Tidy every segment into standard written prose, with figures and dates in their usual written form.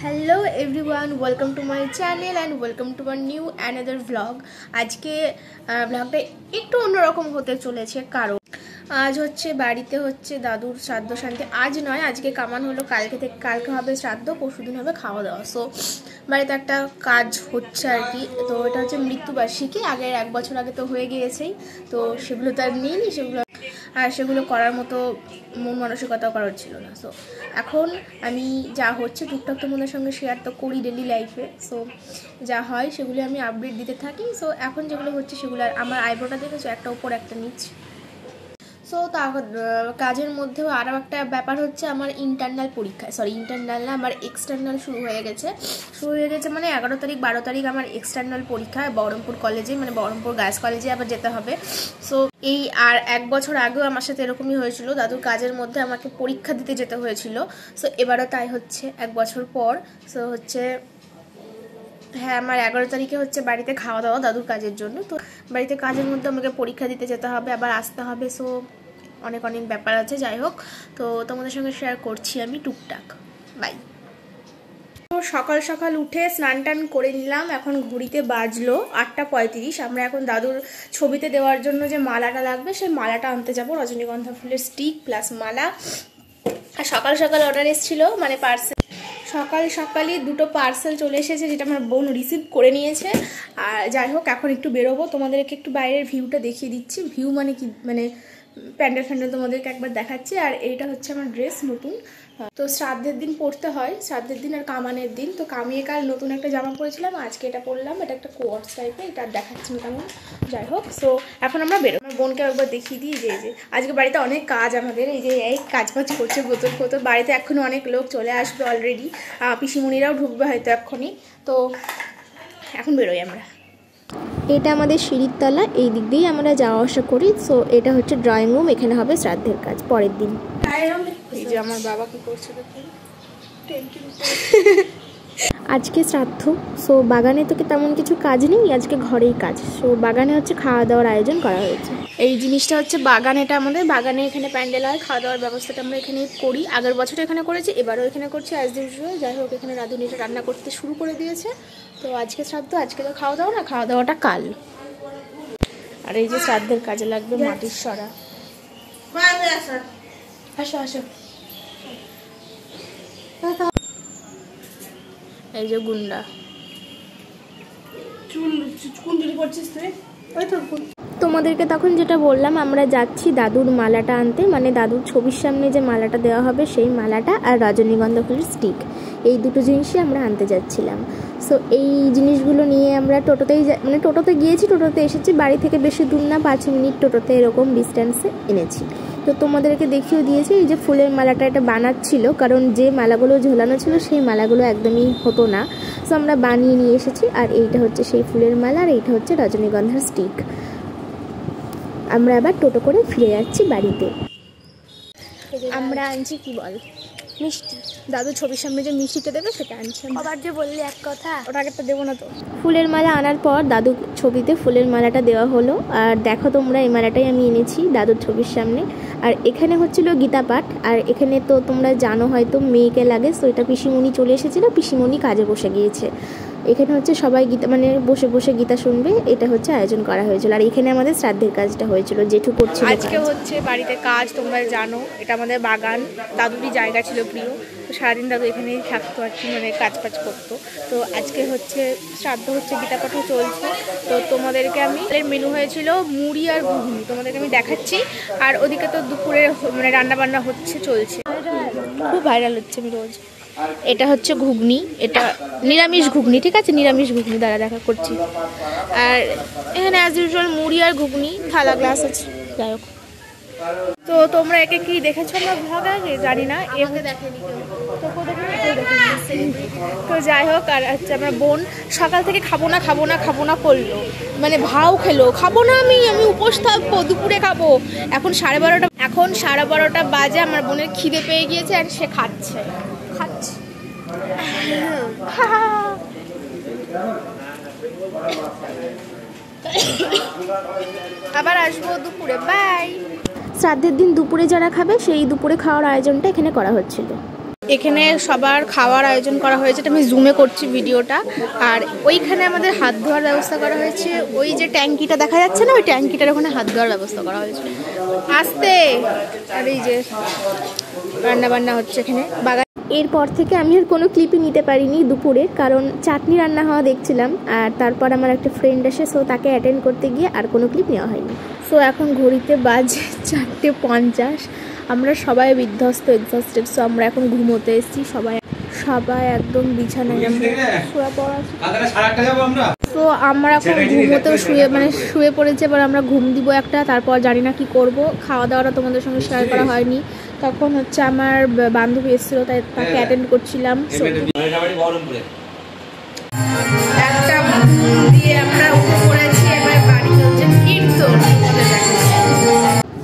Hello everyone, welcome to my channel and welcome to my new another vlog. আজকে ভ্লগটা একটু অন্যরকম হতে চলেছে, কারণ আজ হচ্ছে বাড়িতে হচ্ছে দাদুর শ্রাদ্ধ শান্তি। আজ নয়, আজকে কামান হলো, কালকে হবে শ্রাদ্ধ, পরশুদিন হবে খাওয়া দাওয়া। সো বাড়িতে একটা কাজ হচ্ছে আর কি। তো এটা হচ্ছে মৃত্যুবার্ষিকী, আগের 1 বছর আগে তো হয়ে গিয়েছেই, তো সেগুলো তো আর নেই, সেগুলো করার মতো মন মানসিকতাও করার ছিল না। সো এখন আমি যা হচ্ছে টুকটাক তোমাদের সঙ্গে শেয়ার তো করি ডেলি লাইফে। সো যা হয় সেগুলো আমি আপডেট দিতে থাকি। সো এখন যেগুলো হচ্ছে সেগুলো, আমার আইব্রোটা দেখেছো, একটা উপর একটা নিচ। সো কাজের মধ্যেও আরও একটা ব্যাপার হচ্ছে, আমার ইন্টারনাল পরীক্ষা, ইন্টারনাল না, আমার এক্সটার্নাল শুরু হয়ে গেছে মানে 11 তারিখ 12 তারিখ আমার এক্সটার্নাল পরীক্ষা বহরমপুর কলেজে, মানে বহরমপুর গার্লস কলেজে আবার যেতে হবে। সো এই আর 1 বছর আগেও আমার সাথে এরকমই হয়েছিল, দাদুর কাজের মধ্যে আমাকে পরীক্ষা দিতে যেতে হয়েছিল। সো এবারও তাই হচ্ছে 1 বছর পর। সো হচ্ছে হ্যাঁ, আমার 11 তারিখে হচ্ছে বাড়িতে খাওয়া দাওয়া দাদুর কাজের জন্য। তো বাড়িতে কাজের মধ্যে আমাকে পরীক্ষা দিতে যেতে হবে, আবার আসতে হবে। সো অনেক ব্যাপার আছে, যাই হোক, তো তোমাদের সঙ্গে শেয়ার করছি আমি টুকটাক। বাই। সকাল সকাল উঠে স্নান টান করে নিলাম, এখন ঘড়িতে বাজলো 8:35। আমরা এখন দাদুর ছবিতে দেওয়ার জন্য যে মালাটা লাগবে সেই মালাটা আনতে যাবো, রজনীগন্ধা ফুলের স্টিক প্লাস মালা। আর সকাল সকাল অর্ডার এসেছিলো, মানে পার্সেল, সকাল সকালই 2টো পার্সেল চলে এসেছে, যেটা আমার বোন রিসিভ করে নিয়েছে। আর যাই হোক, এখন একটু বেরোবো, তোমাদেরকে একটু বাইরের ভিউটা দেখিয়ে দিচ্ছি। ভিউ মানে কি, মানে প্যান্ডেল তোমাদেরকে একবার দেখাচ্ছি। আর এইটা হচ্ছে আমার ড্রেস নতুন, তো শ্রাদ্ধের দিন পরতে হয়, শ্রাদ্ধের দিন আর কামানের দিন। তো কামিয়ে কাল নতুন একটা জামা পরেছিলাম, আজকে এটা পরলাম, এটা একটা কোয়ার্স টাইপের, এটা দেখাচ্ছি না কেমন। যাই হোক, সো এখন আমরা বেরো। আমার বোনকে একবার দেখিয়ে দিই যে আজকে বাড়িতে অনেক কাজ আমাদের, এই কাজ করছে বোতল বাড়িতে। এখনও অনেক লোক চলে আসবে অলরেডি, পিসিমণিরাও ঢুকবে হয়তো এক্ষুনি। তো এখন বেরোই আমরা। এটা আমাদের সিঁড়ির তলা, এই দিক দিয়েই আমরা যাওয়া আসা করি। সো এটা হচ্ছে ড্রয়িং রুম, এখানে হবে শ্রাদ্ধের কাজ পরের দিন। এই যে আমার বাবা কি করছে দেখুন, আজকে শ্রাদ্ধ। সো বাগানে তো তেমন কিছু কাজ নেই, আজকে ঘরেই কাজ। সো বাগানে হচ্ছে খাওয়া দাওয়ার আয়োজন করা হয়েছে। এই জিনিসটা হচ্ছে বাগান, এটা আমাদের বাগানে, এখানে প্যান্ডেল হয়, খাওয়া দাওয়ার ব্যবস্থাটা আমরা এখানেই করি। আগের বছর এখানে করেছি, এবারও এখানে করছি অ্যাজ ইউজুয়াল। যাই হোক, এখানে রাঁধুনিটা রান্না করতে শুরু করে দিয়েছে। তো আজকে শ্রাদ্ধ, আজকে তো খাওয়া দাওয়া না, খাওয়া দাওয়াটা কাল। আর এই যে শ্রাদ্ধের কাজে লাগবে মাটির সরা। আসো আসো, এই যে গুন্ডা। তোমাদেরকে তখন যেটা বললাম, আমরা যাচ্ছি দাদুর মালাটা আনতে, মানে দাদুর ছবির সামনে যে মালাটা দেওয়া হবে সেই মালাটা, আর রজনীগন্ধা ফুলের স্টিক, এই দুটো জিনিসই আমরা আনতে যাচ্ছিলাম। সো এই জিনিসগুলো নিয়ে আমরা টোটোতে গিয়েছি, টোটোতে এসেছি, বাড়ি থেকে বেশি দূর না, 5 মিনিট টোটোতে এরকম ডিস্টেন্সে এনেছি। তো তোমাদেরকে দেখিয়ে দিয়েছি। এই যে ফুলের মালাটা, এটা বানাচ্ছিল, কারণ যে মালাগুলো ঝোলানো ছিল সেই মালাগুলো একদমই হতো না। সো আমরা বানিয়ে নিয়ে এসেছি। আর এইটা হচ্ছে সেই ফুলের মালা, আর এইটা হচ্ছে রজনীগন্ধার স্টিক। আমরা আবার টোটো করে ফিরে যাচ্ছি বাড়িতে। আমরা আনছি কি বল, মিষ্টি। দাদু ছবির সামনে যে মিষ্টিটা দেবে সেটা আনছি। আবার যে বললি এক কথা, ওটা আগেরটা দেবো না তো। ফুলের মালা আনার পর দাদু ছবিতে ফুলের মালাটা দেওয়া হলো। আর দেখো তোমরা, এই মালাটাই আমি এনেছি দাদুর ছবির সামনে। আর এখানে হচ্ছিল গীতা পাঠ, আর এখানে তো তোমরা জানো হয়তো মেয়েকে লাগে। সো এটা পিসিমণি চলে এসেছিলো, পিসিমণি কাজে বসে গিয়েছে। এখানে হচ্ছে সবাই গীতা, মানে বসে বসে গীতা শুনবে, এটা হচ্ছে আয়োজন করা হয়েছিল। আর এখানে আমাদের শ্রাদ্ধের কাজটা হয়েছিল, জেঠু করছিল। আজকে হচ্ছে বাড়িতে কাজ, তোমরা জানো এটা আমাদের বাগান, দাদুরই জায়গা ছিল প্রিয়। তো সারাদিন দাদু এখানেই থাকতো আর কি, মানে কাজ করতো। তো আজকে হচ্ছে শ্রাদ্ধ হচ্ছে, গীতা পাঠও চলছে। তো তোমাদেরকে আমি, মেনু হয়েছিল মুড়ি আর ঘুগনি, তোমাদেরকে আমি দেখাচ্ছি। আর ওদিকে তো দুপুরে মানে রান্না বান্না হচ্ছে, চলছে, খুব ভাইরাল হচ্ছে আমি রোজ। এটা হচ্ছে ঘুগনি, এটা নিরামিষ ঘুগনি, ঠিক আছে, নিরামিষ ঘুগনি দ্বারা দেখা করছি। আর এখানে অ্যাজ ইউজুয়াল মুড়ি আর ঘুগনি, থালা গ্লাস আছে। যাই হোক, তো তোমরা একে কি দেখেছো না ভ্লগ আগে জানি না, তো যাই হোক। আর হচ্ছে আমার বোন সকাল থেকে খাবো না করলো, মানে ভাও খেলো, খাবো না, আমি উপোস থাকবো, দুপুরে খাবো। এখন 12:30 বাজে, আমার বোনের খিদে পেয়ে গিয়েছে, আর সে খাচ্ছে। আবার আসবো দুপুরে, বাই। শ্রাদ্ধের দিন দুপুরে যারা খাবে, সেই দুপুরে খাওয়ার আয়োজনটা এখানে করা হচ্ছিল। এখানে সবার খাওয়ার আয়োজন করা হয়েছে, এটা আমি জুমে করছি ভিডিওটা। আর ওইখানে আমাদের হাত ধোয়ার ব্যবস্থা করা হয়েছে, ওই যে ট্যাঙ্কিটা দেখা যাচ্ছে না, ওই ট্যাঙ্কিটার ওখানে হাত ধোয়ার ব্যবস্থা করা হয়েছে। আসতে আর এই যে রান্না বান্না হচ্ছে এখানে বাগান। এরপর থেকে আমি আর কোনো ক্লিপই নিতে পারিনি দুপুরে, কারণ চাটনি রান্না হওয়া দেখছিলাম। আর তারপর আমার একটা ফ্রেন্ড আসে, সো তাকে অ্যাটেন্ড করতে গিয়ে আর কোনো ক্লিপ নেওয়া হয়নি। সো এখন ঘড়িতে বাজে 4:50। আমরা সবাই বিধ্বস্ত, এক্সস্টেড। সো আমরা এখন ঘুমোতে এসেছি, সবাই একদম বিছানায় শুয়ে পড়া। তো আমরা এখন ঘুমোতেও শুয়ে পড়েছে। এবার আমরা ঘুম দিব একটা, তারপর জানি না কি করব। খাওয়া দাওয়াটা তোমাদের সঙ্গে শেয়ার করা হয়নি। তখন হচ্ছে আমার বান্ধবী এসেছিল, তাই তাকে অ্যাটেন্ড করছিলাম। একটা দিয়ে আমরা উঠে পড়েছি, এবার বাড়িতে হচ্ছে কীর্তন।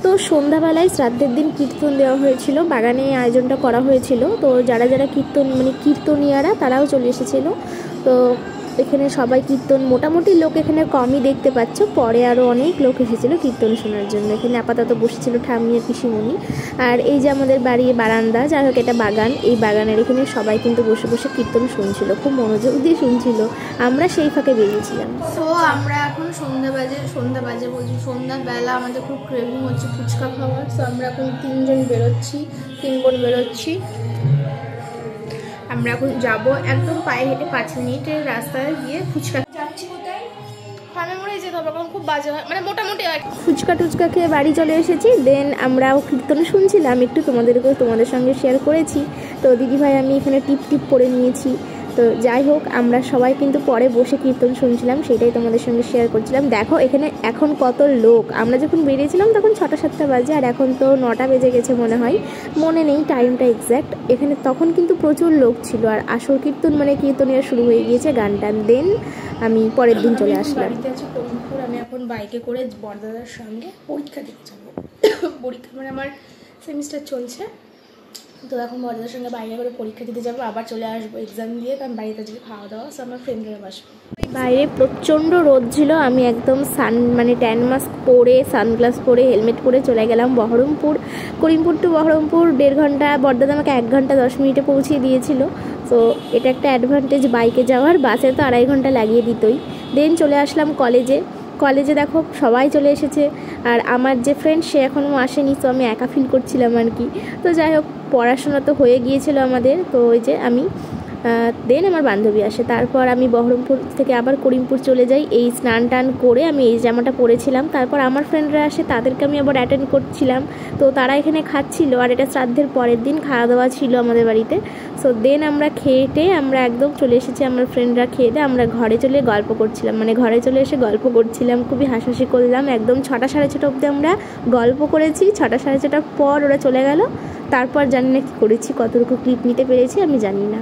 তো সন্ধ্যাবেলায় শ্রাদ্ধের দিন কীর্তন দেওয়া হয়েছিল, বাগানে আয়োজনটা করা হয়েছিল। তো যারা যারা কীর্তনীয়ারা তারাও চলে এসেছিল। তো এখানে সবাই কীর্তন, মোটামুটি লোক এখানে কমই দেখতে পাচ্ছ, পরে আরও অনেক লোক এসেছিলো কীর্তন শোনার জন্য। এখানে আপাতত বসেছিল ঠাম্মি আর পিসিমণি। আর এই যে আমাদের বাড়ির বারান্দা, যাই হোক এটা বাগান, এই বাগানের এখানে সবাই কিন্তু বসে বসে কীর্তন শুনছিল, খুব মনোযোগ দিয়ে শুনছিল। আমরা সেই ফাঁকে বেরিয়েছিলাম। তো আমরা এখন সন্ধ্যাবেলা আমাদের খুব ক্রেভিং হচ্ছে ফুচকা খাওয়ার। তো আমরা এখন 3 বোন বেরোচ্ছি। আমরা এখন যাব একদম পায়ে হেঁটে 5 মিনিটের রাস্তায় গিয়ে ফুচকা যাচ্ছি। কোথায় ফার্মে মোড়ে যেতে হবে, কারণ খুব বাজে হয়, মানে মোটামুটি ফুচকা টুচকা খেয়ে বাড়ি চলে এসেছি। দেন আমরাও কীর্তন শুনছিলাম, একটু তোমাদের সঙ্গে শেয়ার করেছি। তো দিদিভাই আমি এখানে টিপ পরে নিয়েছি। তো যাই হোক, আমরা সবাই কিন্তু পরে বসে কীর্তন শুনছিলাম, সেটাই তোমাদের সঙ্গে শেয়ার করছিলাম। দেখো এখানে এখন কত লোক। আমরা যখন বেরিয়েছিলাম তখন 6টা-7টা বাজে, আর এখন তো 9টা বেজে গেছে মনে নেই টাইমটা এক্স্যাক্ট। এখানে তখন কিন্তু প্রচুর লোক ছিল, আর আসল কীর্তন মানে কীর্তনীয় শুরু হয়ে গিয়েছে, গান টান। দেন আমি পরের দিন চলে আসলাম। বাড়িতে আছি করিমপুর। আমি এখন বাইকে করে বড়দাদার সঙ্গে পরীক্ষা দিতে যাবো। পরীক্ষা মানে আমার সেমিস্টার চলছে, তো এখন বড়দার সঙ্গে বাইরে করে পরীক্ষা দিতে যাবো, আবার চলে আসবো এক্সাম দিয়ে, কারণ বাড়িতে যদি খাওয়া দাওয়া। সো আমার ফ্রেন্ডরা বাসবো। বাইরে প্রচণ্ড রোদ ছিল, আমি একদম ট্যান মাস্ক পরে, সানগ্লাস পরে, হেলমেট পরে চলে গেলাম বহরমপুর। করিমপুর টু বহরমপুর 1.5 ঘন্টা, বড়দাদা আমাকে 1 ঘন্টা 10 মিনিটে পৌঁছিয়ে দিয়েছিল। তো এটা একটা অ্যাডভান্টেজ বাইকে যাওয়ার, বাসে তো 2.5 ঘন্টা লাগিয়ে দিতই। দেন চলে আসলাম কলেজে দেখো সবাই চলে এসেছে, আর আমার যে ফ্রেন্ড সে এখনও আসেনি। তো আমি একা ফিল করছিলাম আর কি। তো যাই হোক, পড়াশোনা তো হয়ে গিয়েছিল আমাদের। তো ওই যে আমি দেন আমার বান্ধবী আসে, তারপর আমি বহরমপুর থেকে আবার করিমপুর চলে যাই। এই স্নান টান করে আমি এই জামাটা পরেছিলাম, তারপর আমার ফ্রেন্ডরা আসে, তাদেরকে আমি আবার অ্যাটেন্ড করছিলাম। তো তারা এখানে খাচ্ছিল, আর এটা শ্রাদ্ধের পরের দিন খাওয়া দাওয়া ছিল আমাদের বাড়িতে। সো দেন আমরা খেয়ে আমরা একদম চলে এসেছি, আমার ফ্রেন্ডরা খেয়ে আমরা ঘরে চলে এসে গল্প করছিলাম, খুবই হাসাহাসি করলাম। একদম 6টা 6:30 অবধি আমরা গল্প করেছি। 6টা 6:30 পর ওরা চলে গেল। তারপর জানি না কী করেছি, কতটুকু ক্লিপ নিতে পেরেছি আমি জানি না,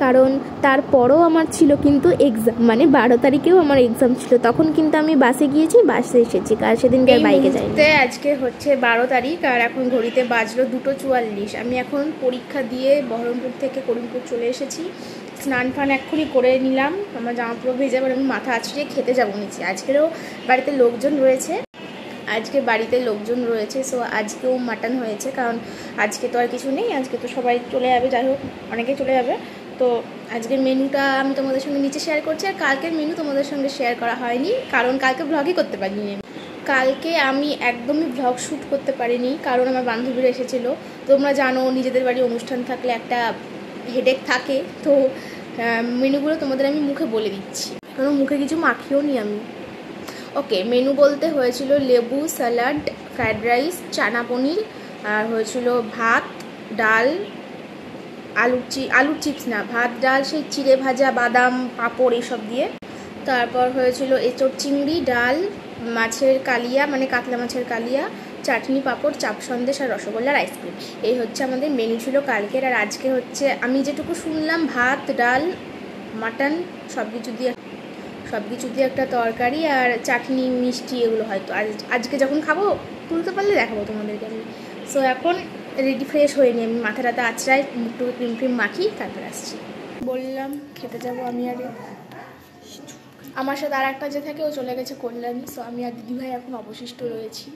কারণ তারপরও আমার ছিল কিন্তু এক্সাম, মানে 12 তারিখেও আমার এক্সাম ছিল। তখন কিন্তু আমি বাসে গিয়েছি, বাসে এসেছি, কারণ সেদিনকে বাইকে যাইনি। আজকে হচ্ছে 12 তারিখ, আর এখন ঘড়িতে বাজলো 2:44। আমি এখন পরীক্ষা দিয়ে বহরমপুর থেকে করিমপুর চলে এসেছি। স্নান ফান এক্ষুনি করে নিলাম, আমার জামা পুরো ভেজে, এবার আমি মাথা আছড়িয়ে খেতে যাবো নিচে। আজকেরও বাড়িতে লোকজন রয়েছে। সো আজকেও মাটন হয়েছে, কারণ আজকে তো আর কিছু নেই, আজকে তো সবাই চলে যাবে। যাই হোক, অনেকে চলে যাবে। তো আজকের মেনুটা আমি তোমাদের সঙ্গে নিচে শেয়ার করছি, আর কালকের মেনু তোমাদের সঙ্গে শেয়ার করা হয়নি, কারণ কালকে ভ্লগই করতে পারিনি। কালকে আমি একদমই ভ্লগ শ্যুট করতে পারিনি, কারণ আমার বান্ধবীরা এসেছিলো। তোমরা জানো, নিজেদের বাড়ি অনুষ্ঠান থাকলে একটা হেডেক থাকে। তো মেনুগুলো তোমাদের আমি মুখে বলে দিচ্ছি, কারণ মুখে কিছু মাখিও নি আমি। ওকে, মেনু বলতে হয়েছিল লেবু, স্যালাড, ফ্রায়েড রাইস, চানা পনির, আর হয়েছিল ভাত, ডাল, আলুর চিপস না, ভাত, ডাল, সেই চিড়ে ভাজা, বাদাম, পাঁপড় এইসব দিয়ে। তারপর হয়েছিল এঁচোড় চিংড়ি, ডাল, মাছের কালিয়া মানে কাতলা মাছের কালিয়া, চাটনি, পাঁপড়, চাপ সন্দেশ, আর রসগোল্লার আইসক্রিম। এই হচ্ছে আমাদের মেনু ছিল কালকের। আর আজকে হচ্ছে আমি যেটুকু শুনলাম, ভাত, ডাল, মাটন, সব কিছু দিয়ে একটা তরকারি, আর চাটনি, মিষ্টি, এগুলো হয়তো আজকে যখন খাবো তুলতে পারলে দেখাবো তোমাদেরকে আমি। সো এখন রেডি ফ্রেশ হয়ে নিই, আমি মাথাটাতে আঁচড়াই, মুখটুকু ক্রিম মাখি, তারপর আসছি। বললাম খেতে যাবো আমি, আর আমার সাথে আর একটা যে থাকে ও চলে গেছে কল্যাণী। সো আমি আর দিদিভাই এখন অবশিষ্ট রয়েছি,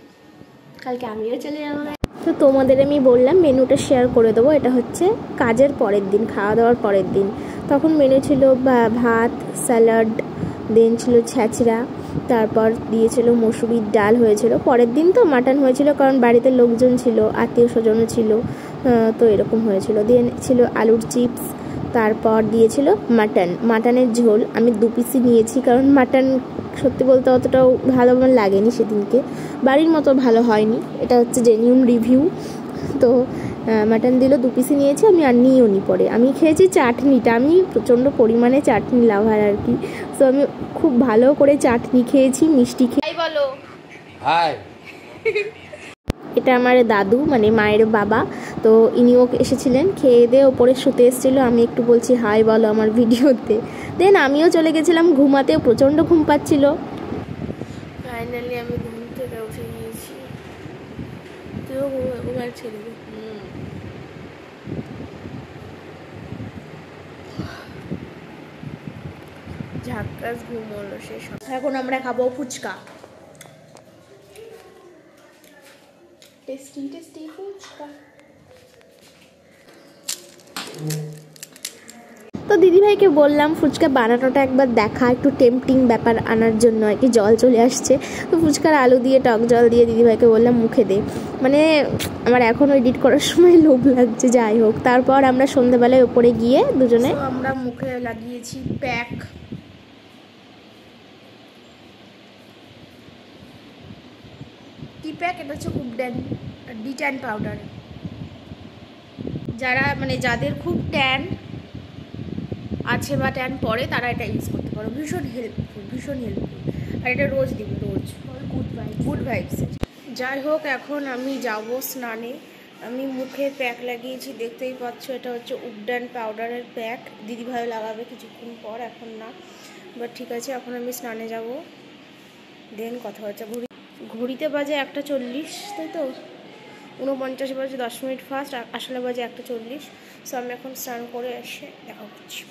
কালকে আমিও চলে যাবো। তো তোমাদের আমি বললাম মেনুটা শেয়ার করে দেবো। এটা হচ্ছে কাজের পরের দিন, খাওয়া দাওয়ার পরের দিন। তখন মেনু ছিল ভাত, স্যালাড, দেন ছিল ছ্যাঁচড়া, তারপর দিয়েছিল মসুরির ডাল হয়েছিল। পরের দিন তো মাটন হয়েছিল, কারণ বাড়িতে লোকজন ছিল, আত্মীয় স্বজনও ছিল, তো এরকম হয়েছিল। দেন ছিল আলুর চিপস, তারপর দিয়েছিল মাটনের ঝোল। আমি 2 পিসই নিয়েছি, কারণ মাটন সত্যি বলতে অতটাও ভালো আমার লাগেনি সেদিনকে, বাড়ির মতো ভালো হয়নি, এটা হচ্ছে জেনিউন রিভিউ। তো মাটন দিল, 2 পিসই নিয়েছি আমি, আর নিয়েও নি। পরে আমি খেয়েছি চাটনিটা, আমি প্রচণ্ড পরিমাণে চাটনি লাভার আর কি। তো আমি খুব ভালো করে চাটনি খেয়েছি, মিষ্টি খেয়ে। বলো হাই। এটা আমার দাদু, মানে মায়ের বাবা। তো ইনিও এসেছিলেন, খেয়ে দিয়ে ওপরে শুতে এসেছিলো। আমি একটু বলছি হাই বলো আমার ভিডিওতে। দেন আমিও চলে গেছিলাম ঘুমাতে, প্রচণ্ড ঘুম পাচ্ছিল। ফাইনালি আমি ঘুম থেকে উঠে গিয়েছি। তুইও ঘুমাচ্ছিলি? ঝাক্কাস ঘুম হলো শেষ। এখন আমরা খাবো ফুচকা। Tasty tasty fuchka. তো দিদিভাইকে বললাম ফুচকা বানানোটা একবার দেখা, একটু টেম্পটিং ব্যাপার আনার জন্য আর কি। জল চলে আসছে, তো ফুচকার আলু দিয়ে টক জল দিয়ে দিদিভাইকে বললাম মুখে দে। মানে আমার এখনও এডিট করার সময় লোভ লাগছে, যাই হোক। তারপর আমরা সন্ধ্যাবেলায় ওপরে গিয়ে দুজনে আমরা মুখে লাগিয়েছি প্যাক। কি প্যাক? এটা হচ্ছে উবডেন ডিট্যান পাউডার। যারা মানে যাদের খুব ট্যান আছে বা ট্যান পরে, তারা এটা ইউজ করতে পারো। ভীষণ হেল্পফুল, ভীষণ হেল্পফুল। আর এটা রোজ দিবে, রোজ গুড ভাইবস। যাই হোক, এখন আমি যাব স্নানে। আমি মুখে প্যাক লাগিয়েছি, দেখতেই পাচ্ছ। এটা হচ্ছে উবডান পাউডারের প্যাক। দিদিভাইও লাগাবে কিছুক্ষণ পর, এখন না, বাট ঠিক আছে। এখন আমি স্নানে যাব, দেন কথা হচ্ছে। ঘড়িতে বাজে 1:40, তাই তো 49 বাজে 10 মিনিট ফার্স্ট, আসলে বাজে 1:40। সো আমি এখন স্নান করে এসে দেখা করছি।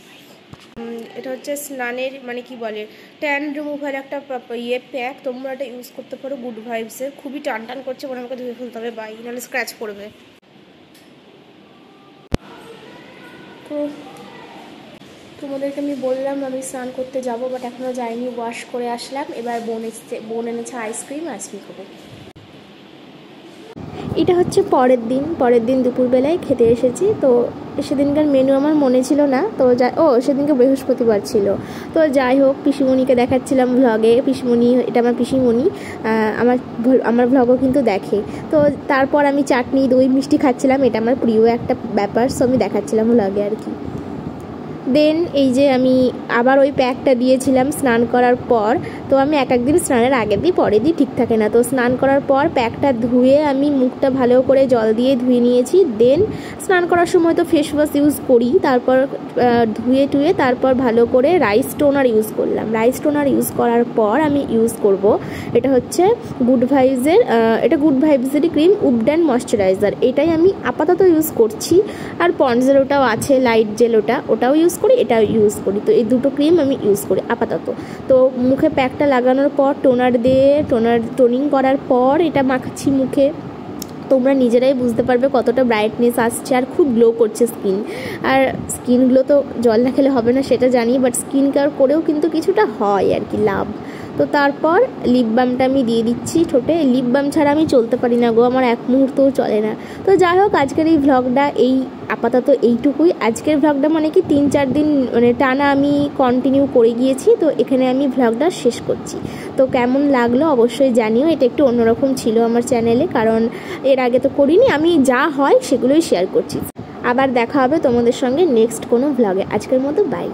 এটা হচ্ছে স্নানের মানে কি বলে ট্যান রিমুভার একটা প্যাক। তোমরা এটা ইউজ করতে পারো, গুড ভাইবসের। খুবই টান টান করছে, মানে আমাকে ধুয়ে ফেলতে হবে, বাই নাহলে স্ক্র্যাচ পড়বে। তো তোমাদেরকে আমি বললাম আমি স্নান করতে যাব, বাট এখনও যাইনি, ওয়াশ করে আসলাম। এবার বোন এনেছে আইসক্রিম খাবো। এটা হচ্ছে পরের দিন দুপুরবেলায় খেতে এসেছি। তো সেদিনকার মেনু আমার মনে ছিল না, তো সেদিনকে বৃহস্পতিবার ছিল। তো যাই হোক, পিসিমণিকে দেখাচ্ছিলাম ভ্লগে। পিসিমণি, এটা আমার পিসিমণি, আমার ভ্লগও কিন্তু দেখে। তো তারপর আমি চাটনি, দই, মিষ্টি খাচ্ছিলাম। এটা আমার প্রিয় একটা ব্যাপার, সো আমি দেখাচ্ছিলাম ভ্লগে আর কি। দেন এই যে আমি আবার ওই প্যাকটা দিয়েছিলাম স্নান করার পর। তো আমি একদিন স্নানের আগের দিন পরের দিন ঠিক থাকে না, তো স্নান করার পর প্যাকটা ধুয়ে আমি মুখটা ভালো করে জল দিয়ে ধুয়ে নিয়েছি। দেন স্নান করার সময় তো ফেস ওয়াশ ইউজ করি, তারপর ধুয়ে তারপর ভালো করে রাইস টোনার ইউজ করলাম। রাইস টোনার ইউজ করার পর আমি ইউজ করব, এটা হচ্ছে গুড ভাইবসেরই ক্রিম উবডান ময়শ্চারাইজার। এটাই আমি আপাতত ইউজ করছি। আর পন্ডস আছে, লাইট জেল, ওটাও ইউজ করি, এটাও ইউজ করি। তো এই দুটো ক্রিম আমি ইউজ করি আপাতত। তো মুখে প্যাকটা লাগানোর পর টোনিং করার পর এটা মাখাচ্ছি মুখে। তোমরা নিজেরাই বুঝতে পারবে কতটা ব্রাইটনেস আসছে, আর খুব গ্লো করছে স্কিন। আর স্কিন গ্লো তো জল না খেলে হবে না সেটা জানি, বাট স্কিন কেয়ার করেও কিন্তু কিছুটা হয় আর কি লাভ। তো তারপর লিপ বামটা আমি দিয়ে দিচ্ছি ঠোঁটে। লিপ বাম ছাড়া আমি চলতে পারি না গো, আমার এক মুহূর্তও চলে না। তো যাই হোক, আজকের এই ভ্লগটা আপাতত এইটুকুই। আজকের ভ্লগটা মানে কি 3-4 দিন মানে টানা আমি কন্টিনিউ করে গিয়েছি। তো এখানে আমি ভ্লগটা শেষ করছি। তো কেমন লাগলো অবশ্যই জানিও। এটা একটু অন্যরকম ছিল আমার চ্যানেলে, কারণ এর আগে তো করিনি। আমি যা হয় সেগুলোই শেয়ার করছি। আবার দেখা হবে তোমাদের সঙ্গে নেক্সট কোনো ভ্লগে। আজকের মতো বাই।